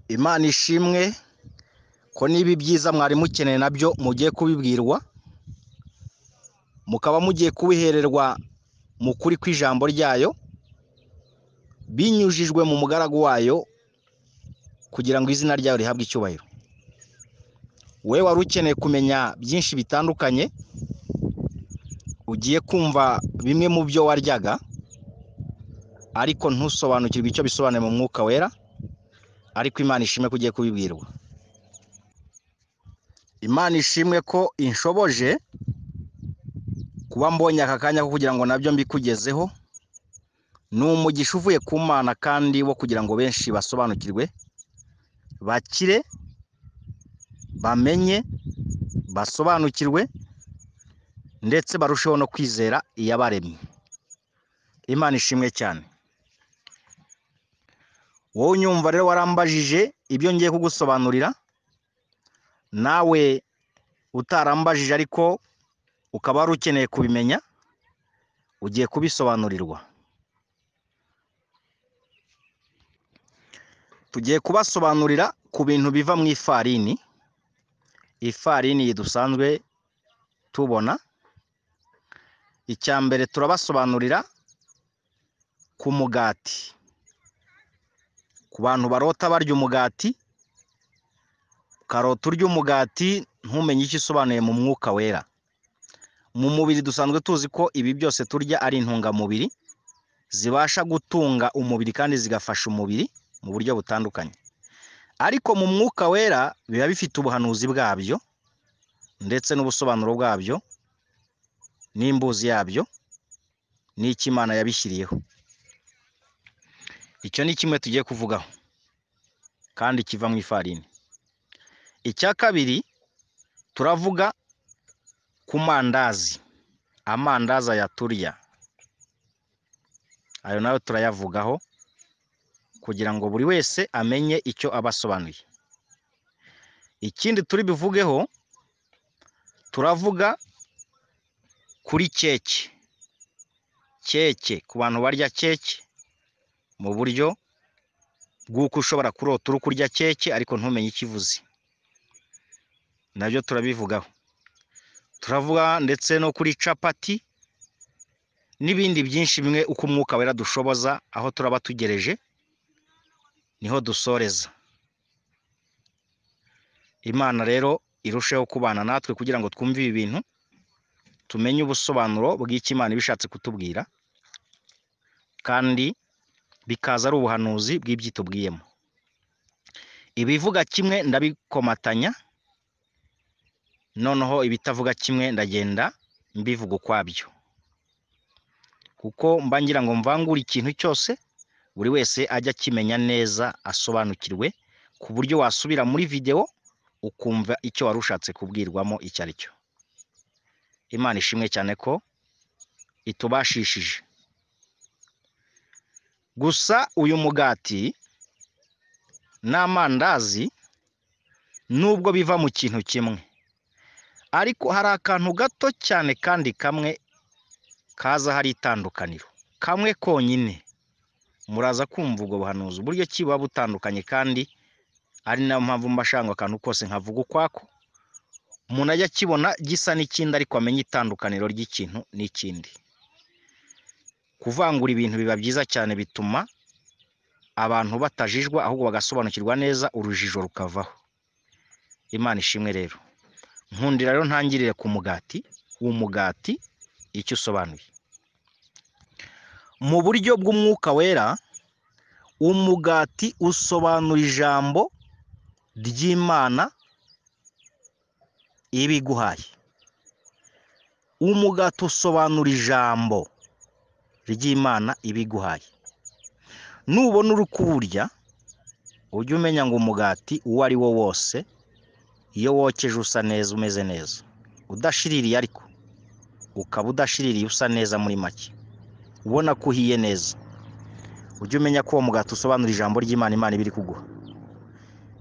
Imana ishimwe ko niba byiza mwari mukeneye nabyo mugiye kubibwirwa, mukaba mugiye kubihererwa mu kuri kw'ijambo ryayo binyujijwe mu mugaragu wayo kugira ngo izina ryayo rihabwe icyubahiro. Wewe wari ukeneye kumenya byinshi bitandukanye, ugiye kumva bimwe mu byo waryaga ariko ntusobanukirwe icyo bisobanuye mu mwuka wera, ariko Imana ishimwe ko ugiye kubibwirwa. Imana ishimwe ko inshoboje kuba mbonye aka kanya ko kugira ngo nabyo mbikugezeho. Ni umugisha uvuye ku Mana kandi wo kugira ngo benshi basobanukirwe, bakire, bamenye, basobanukirwe ndetse barusheho no kwizera iyabaremye. Imana ishimwe cyane. Wowe unyumva rero warambajije ibyo ngiye kugusobanurira, nawe utarambajije ariko ukaba wari ukeneye kubimenya, ugiye kubisobanurirwa. Tugiye kubasobanurira ku bintu biva mu ifarini. Ifarini dusanzwe tubona. Icya mbere turabasobanurira ku mugati. Ku bantu barota barya umugati, ukarota urya umugati ntumenye icyo isobanuye mu mwuka wera. Mu mubiri dusanzwe tuzi ko ibi byose turya ari intungamubiri zibasha gutunga umubiri kandi zigafasha umubiri mu buryo butandukanye. Ariko mu mwuka wera biba bifite ubuhanuzi bwabyo ndetse n'ubusobanuro bwabyo n'imbuzi yabyo n'icyo Imana yabishyiriyeho. Icyo ni kimwe tugiye kuvugaho kandi kiva mu ifarini. Icya kabiri turavuga ku mandazi. Amandazi aya turya, ayo nayo turayavugaho kugira ngo buri wese amenye icyo abasobanuye. Ikindi turi bivugeho, turavuga kuri keke. Keke, ku bantu barya keke mu buryo bw'uko ushobora kurota uri kurya keke ariko ntumenye icyo ivuze, nabyo turabivugaho. Turavuga ndetse no kuri capati n'ibindi byinshi bimwe uko umwuka wera dushoboza. Aho turaba tugereje niho dusoreza. Imana rero irusheho kubana natwe kugira ngo twumve ibi bintu, tumenye ubusobanuro bw'icyo Imana ibishatse kutubwira, kandi bikaza ari ubuhanuzi bw'ibyo itubwiyemo. Ibivuga kimwe ndabikomatanya, noneho ibitavuga kimwe ndagenda mbivuga ukwabyo, kuko mba ngira ngo mvangure ikintu cyose buri wese ajya akimenya neza, asobanukirwe ku buryo wasubira muri video ukumva icyo wari ushatse kubwirwamo icyo ari cyo. Imana ishimwe cyane ko itubashishije. Gusa uyu mugati n'amandazi nubwo biva mu kintu kimwe, ariko hari akantu gato cyane kandi kamwe kaza hari itandukaniro, kamwe konyine. Muraza kumva ubwo buhanuzi uburyo kiba butandukanye, kandi ari nayo mpamvu mbashanga akantu kose nkavuga ukwako, umuntu ajya akibona gisa n'ikindi ariko amenye itandukaniro ry'ikintu n'ikindi. Kuvangura ibintu biba byiza cyane, bituma abantu batajijwa ahubwo bagasobanukirwa neza, urujijo rukavaho. Imana ishimwe rero. Nkundira rero ntangirire ku mugati. Umugati icyo usobanuye mu buryo bw'umwuka wera. Umugati usobanura ijambo ry'Imana ibiguhaye. Umugati usobanura ijambo ry'Imana ibiguhaye. Nubona uri kuwurya, ujye umenya ngo umugati uwo ari wo wose, iyo wokeje usa neza, umeze neza, udashiririye, ariko ukaba udashiririye usa neza, muri make ubona ko uhiye neza, ujye umenya ko uwo mugati usobanura ijambo ry'Imana Imana ibiri kuguha.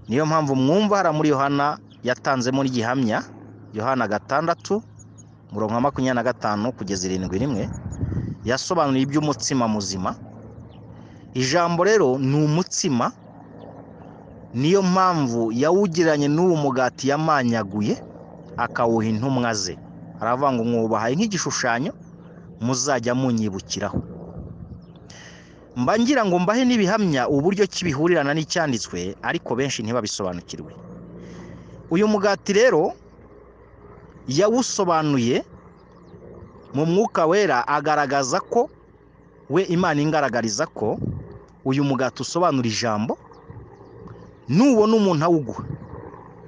Niyo mpamvu mwumva hara muri Yohana yatanzemo n'igihamya, Yohana 6:25 kugeza 7:1, yasobanuriye iby'umutsima muzima. Ijambo rero ni umutsima, niyo mpamvu yawugiranye n'uwo mugati yamanyaguye akawuha intumwa ze. Aravuga ngo mwubahaye nk'igishushanyo muzajya munyibukiraho. Mba ngira ngo mbahe n'ibihamya uburyo kibihurirana n'icyanditswe, ariko benshi ntibabisobanukirwe. Uyu mugati rero yawusobanuye mu mwuka wera, agaragaza ko we Imana ingaragariza ko uyu mugati usobanura ijambo. Nubona umuntu awuguha,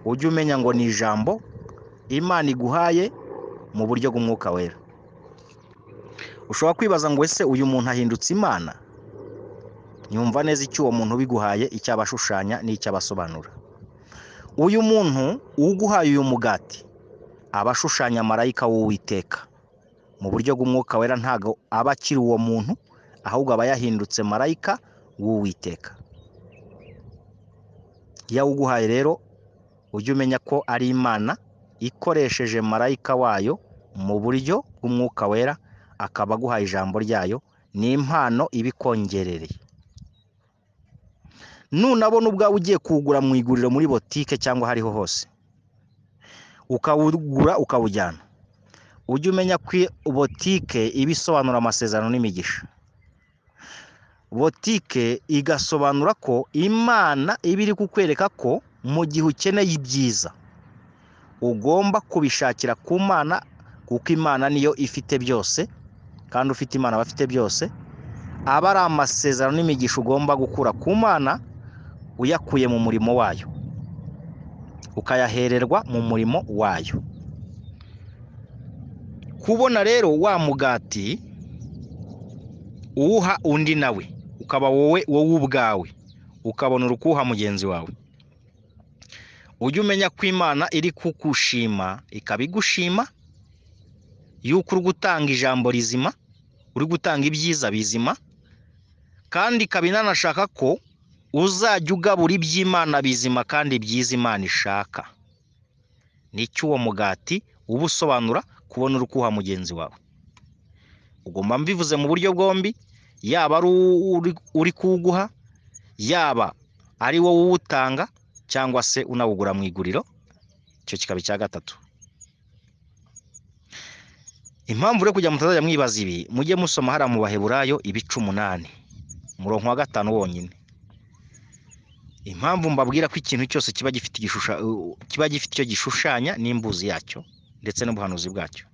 ujye umenya ngo ni ijambo Imana iguhaye mu buryo bw'umwuka wera. Ushobora kwibaza ngo ese uyu muntu ahindutse Imana? Nyumva neza icyo uwo muntu ubiguhaye, icyo abashushanya n'icyo abasobanura. Uyu muntu uguhaye uyu mugati aba ashushanya marayika w'Uwiteka. Mu buryo bw'umwuka wera ntago aba akiri uwo muntu, ahubwo aba yahindutse marayika w'Uwiteka. Yawuguhaye rero ujye umenya ko ari Imana ikoresheje marayika wayo mu buryo bw'umwuka wera, akaba aguhaye ijambo ryayo. Ni impano ibikongerereye. Nunabona ubwawe ugiye kuwugura mu iguriro, muri botike cyangwa hariho hose, ukawugura ukawujyana, ujye umenya ko botike iba isobanura amasezerano n'imigisha. Botike igasobanura ko Imana iba iri kukwereka ko mu gihe ukeneye ibyiza ugomba kubishakira ku Mana, kuko Imana niyo ifite byose, kandi ufite Imana aba afite byose. Aba ari amasezerano n'imigisha ugomba gukura ku Mana uyakuye mu murimo wayo, ukayahererwa mu murimo wayo. Kubona rero wa mugati uwuha undi nawe ukaba wowe ubwawe, ukabona urukuha mugenzi wawe, ujye umenya ko Imana iri kukushima, ikabigushima yuko uri gutanga ijambo rizima, uri gutanga ibyiza bizima, kandi ikaba inanashaka ko uzajya ugabura iby'Imana bizima kandi byiza Imana ishaka. Nicyo uwo mugati uba usobanura, kubona urukuha mugenzi wawe. Ugomba mbivuze mu buryo bwombi, yaba ari uri kuwuguha, yaba ari wowe uwutanga, cyangwa se unawugura mu iguriro. Icyo kikaba icya gatatu. Impamvu rero kugira mutazajya mwibaza ibi, mujye musoma hariya mu Baheburayo ibice 8 umurongo wa 5 wonyine. Impamvu mbabwira ko ikintu cyose kiba gifite icyo gishushanya n'imbuzi yacyo ndetse n'ubuhanuzi bwacyo.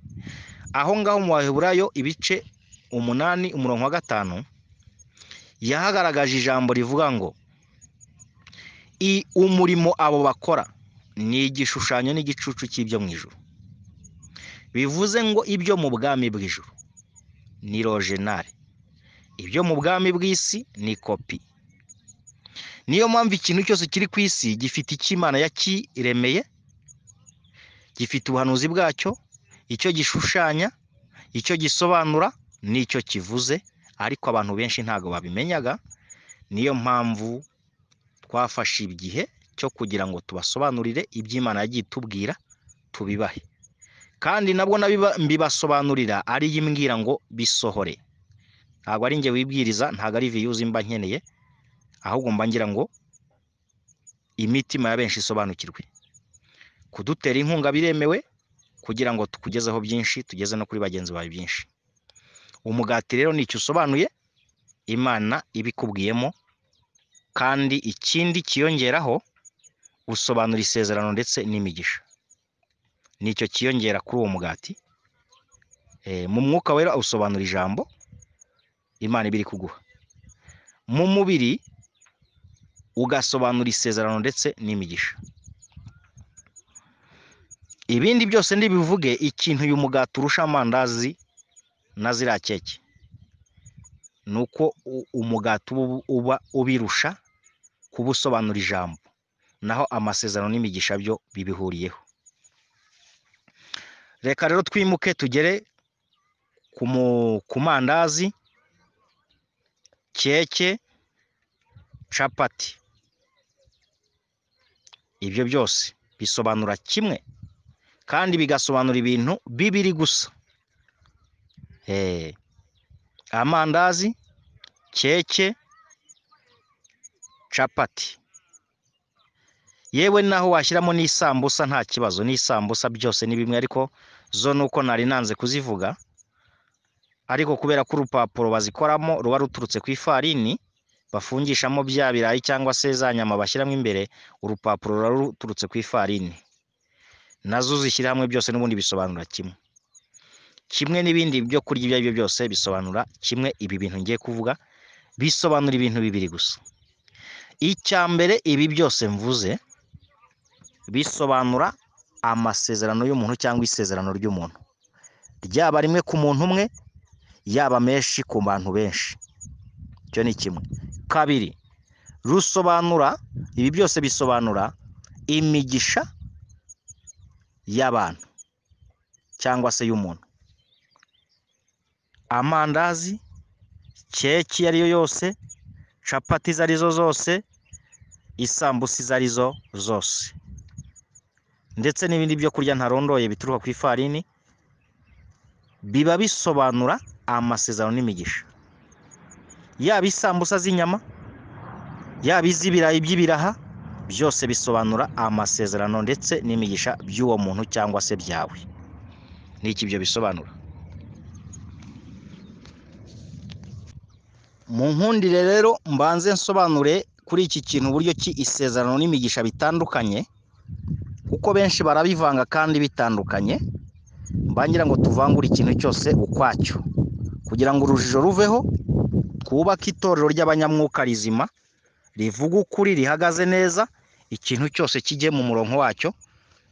Aho ngaho mu Baheburayo ibice 8 umurongo wa 5 yahagaragaje ijambo rivuga ngo umurimo abo bakora ni igishushanyo n'igicucu cy'ibyo mu ijuru. Bivuze ngo ibyo mu bwami bw'ijuru ni rojenari, ibyo mu bwami bw'isi ni kopi. Niyo mpamvu ikintu cyose kiri ku isi gifite icyo Imana yakiremeye, gifite ubuhanuzi bwacyo, icyo gishushanya, icyo gisobanura n'icyo kivuze, ariko abantu benshi ntago babimenyaga. Niyo mpamvu twafashe igihe cyo kugira ngo tubasobanurire iby'Imana yagiye itubwira, tubibahe. Kandi nabwo mbibasobanurira ari yimbwira ngo bisohore. Ntabwo ari njye wibwiriza, ntabwo ari views mba nkeneye, ahubwo mba ngira ngo imitima ya benshi isobanukirwe. Kudutera inkunga biremewe kugira ngo tukugezeho byinshi, tugeze no kuri bagenzi bawe byinshi. Umugati rero nicyo usobanuye, Imana ibikubwiyemo, kandi ikindi kiyongeraho usobanura isezerano ndetse n'imigisha. Nicyo kiyongera kuri uwo mugati. Mu mwuka wera usobanura ijambo Imana ibiri kuguha, mu mubiri ugasobanura isezerano ndetse n'imigisha. Ibindi byose ndibivuge, ikintu uyu mugati urusha amandazi na ziriya keke nuko umugati uba ubirusha kuba usobanura ijambo, naho amasezerano n'imigisha byo bibihuriyeho. Reka rero twimuke tugere ku mandazi, keke, capati. Ibyo byose bisobanura kimwe kandi bigasobanura ibintu bibiri gusa. Amandazi, keke, capati yewe naho washyiramo n'isambusa nta kibazo, n'isambusa byose ni bimwe, ariko zo nuko nari nanze kuzivuga, ariko kubera ko urupapuro bazikoramo ruba ruturutse ku ifarini bafungishamo bya birayi cyangwa se za nyama bashyiramo imbere, urupapuro ruba ruturutse ku ifarini, nazo zishyira hamwe byose n'ubundi bisobanura kimwe. Kimwe n'ibindi byo kurya ibyo ari byo byose bisobanura kimwe. Ibi bintu ngiye kuvuga bisobanura ibintu bibiri gusa. Icya mbere, ibi byose mvuze bisobanura amasezerano y'umuntu cyangwa isezerano ry'umuntu, ryaba rimwe ku muntu umwe, yaba menshi ku bantu benshi. Icyo ni kimwe. Kabiri, ibi byose bisobanura imigisha y'abantu cyangwa se y'umuntu. Amandazi, keke iyo ari yo yose, capati izo arizo zose, isambusa izo arizo zose, ndetse n'ibindi byo kurya ntarondoye bituruka ku ifarini, biba bisobanura amasezerano n'imigisha. Yaba isambusa z'inyama, yaba iz'ibirayi by'ibiraha, byose bisobanura amasezerano ndetse n'imigisha by'uwo muntu cyangwa se byawe. N'iki ibyo bisobanura? Mu nkundire rero mbanze nsobanure kuri iki kintu uburyo ki isezerano n'imigisha bitandukanye, kuko benshi barabivanga kandi bitandukanye. Mbangira ngo tuvangure ikintu cyose ukwacyo kugira ngo urujijo ruveho, twubake itorero ry'abanyamwuka rizima rivuga ukuri, rihagaze neza, ikintu cyose kijye mu murongo wacyo,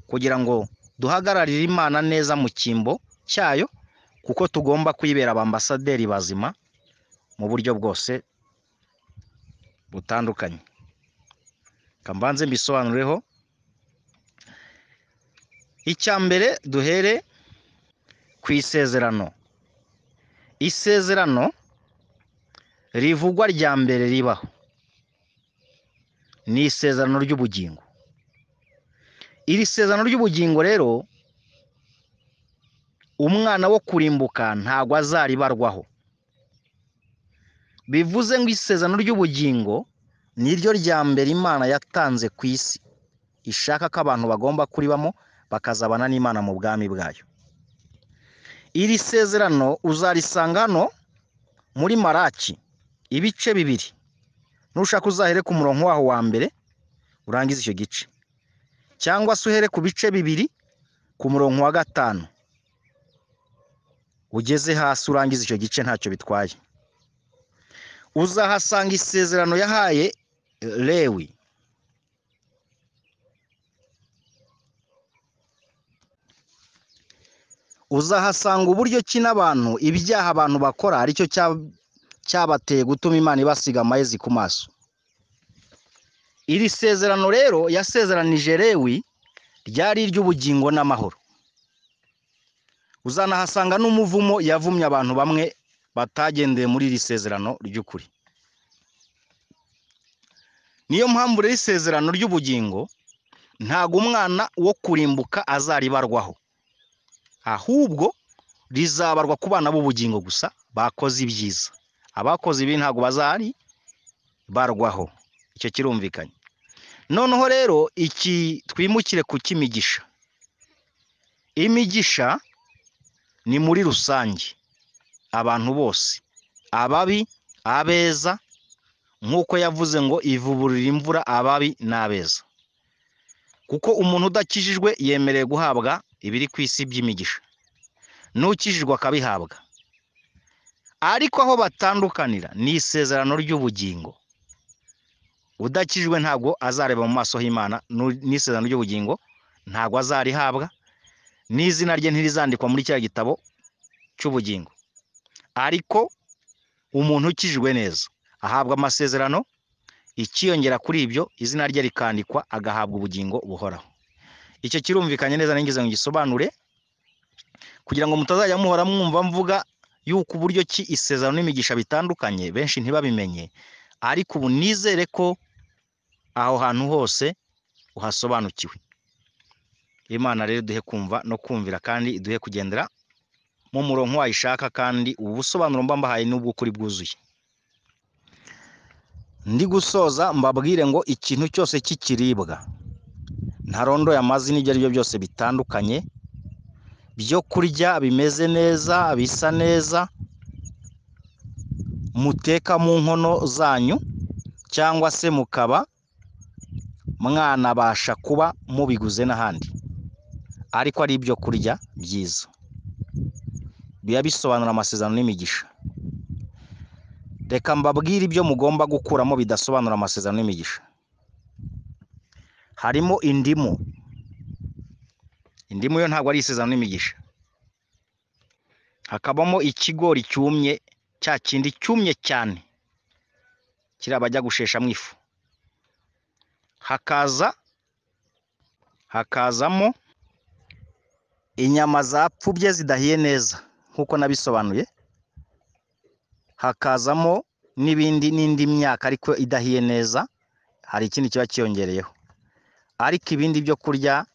kugira ngo duhagararire Imana neza mu cyimbo cyayo, kuko tugomba kuyibera abambasaderi bazima mu buryo bwose butandukanye. Kambanze mbisobanureho. Icya mbere, duhere ku isezerano. Isezerano rivugwa rya mbere ribaho ni isezerano ry'ubugingo. Iri sezerano ry'ubugingo rero, umwana wo kurimbuka ntabwo azaribarwaho. Bivuze ngo isezerano ry'ubugingo niryo rya mbere Imana yatanze ku isi, ishaka ko abantu bagomba kuribamo bakazabana n'Imana mu bwami bwayo. Iri sezerano uzarisanga hano muri Maraki ibice bibiri. Nushaka uzahere ku murongo waho wa mbere urangize icyo gice, cyangwa se uhere ku bice bibiri ku murongo wa 5 ugeze hasi urangize icyo gice, ntacyo bitwaye. Uzahasanga isezerano yahaye Lewi. Uzahasanga uburyo ki n'abantu, ibyaha abantu bakora aricyo cyabateye gutuma Imana ibasiga amayezi ku maso. Iri sezerano rero yasezeranije Lewi ryari iry'ubugingo n'amahoro. Uzanahasanga n'umuvumo yavumye abantu bamwe batagendeye muri iri sezerano ry'ukuri. Niyo mpamvu rero isezerano ry'ubugingo ntago umwana wo kurimbuka azaribarwaho, ahubwo rizabarwa ku bana b'ubugingo gusa bakoze ibyiza. Abakoze ibi ntago bazaribarwaho. Icyo kirumvikanye. Noneho rero iki twimukire ku cy'imigisha. Imigisha ni muri rusange abantu bose, ababi, abeza, nk'uko yavuze ngo ivuburira imvura ababi n'abeza. Kuko umuntu udakijijwe yemereye guhabwa ibiri ku isi by'imigisha, n'ukijijwe akabihabwa. Ariko aho batandukanira ni isezerano ry'ubugingo. Udakijijwe ntabwo azareba mu maso y'Imana, n'isezerano ry'ubugingo ntabwo azarihabwa, n'izina rye ntirizandikwa muri cya gitabo cy'ubugingo. Ariko umuntu ukijijwe neza ahabwa amasezerano, ikiyongera kuri ibyo izina rye rikandikwa, agahabwa ubugingo buhoraho. Icyo kirumvikanye neza, ningize ngo gisobanure kugira ngo mutazajya muhora mwumva mvuga yuko uburyo ki isezerano n'imigisha bitandukanye, benshi ntibabimenye. Ariko ubu nizere ko aho hantu hose uhasobanukiwe. Imana rero duhe kumva no kumvira, kandi iduhe kugendera mu murongo wayishaka, kandi ubu busobanuro mba mbahaye n'ubw'ukuri bwuzuye. Ndi gusoza mbabwire ngo ikintu cyose kikiribwa ntarondoye amazina ibyo ari byo byose bitandukanye byo kurya bimeze neza, bisa neza, muteka mu nkono zanyu cyangwa se mukaba mwanabasha kuba mubiguze n'ahandi, ariko ari ibyo kurya byiza biba bisobanura amasezerano n'imigisha. Reka mbabwire ibyo mugomba gukuramo bidasobanura amasezerano n'imigisha. Harimo indimu. Indimu yo ntabwo ari isezerano n'imigisha. Hakabamo ikigori cyumye, cya kindi cyumye cyane kiriya bajya gusheshamo ifu. Hakazamo inyama zapfubye zidahiye neza nk'uko nabisobanuye. Hakazamo n'indi myaka ariko idahiye neza, hari ikindi kiba cyiyongereyeho. Ariko ibindi byo kurya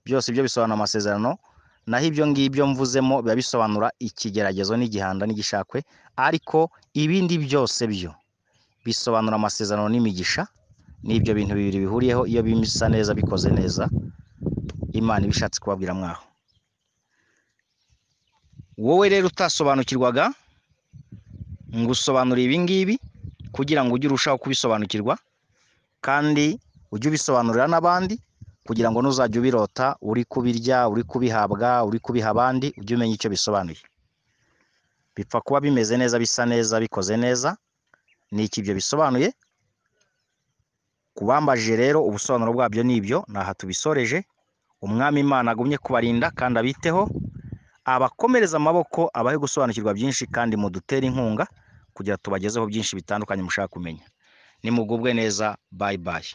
byose byo bisobanura amasezerano, naho ibyo ngibyo mvuzemo biba bisobanura ikigeragezo n'igihanda n'igishakwe, ariko ibindi byose byo bisobanura amasezerano n'imigisha. N'ibyo bintu bibiri bihuriyeho, iyo bisa neza, bikoze neza, Imana ibishatse kubabwira mwaho. Wowe rero utasobanukirwaga, ngusobanurira ibi ngibi kugira ngo ujye urushaho kubisobanukirwa, kandi ujye ubisobanurira n'abandi, kugira ngo nuzajya ubirota uri kubirya, uri kubihabwa, uri kubiha abandi, ujye umenya icyo bisobanuye. Bipfa kuba bimeze neza, bisa neza, bikoze neza. Ni iki ibyo bisobanuye? Kubambajije rero ubusobanuro bwabyo nibyo, naha tubisoreje. Umwami Imana agumye kubarinda kandi abiteho, abakomereza amaboko, abahe gusobanukirwa byinshi, kandi mudutere inkunga kugira tubagezeho byinshi bitandukanye mushaka kumenya. Nimugubwe neza, bye bye.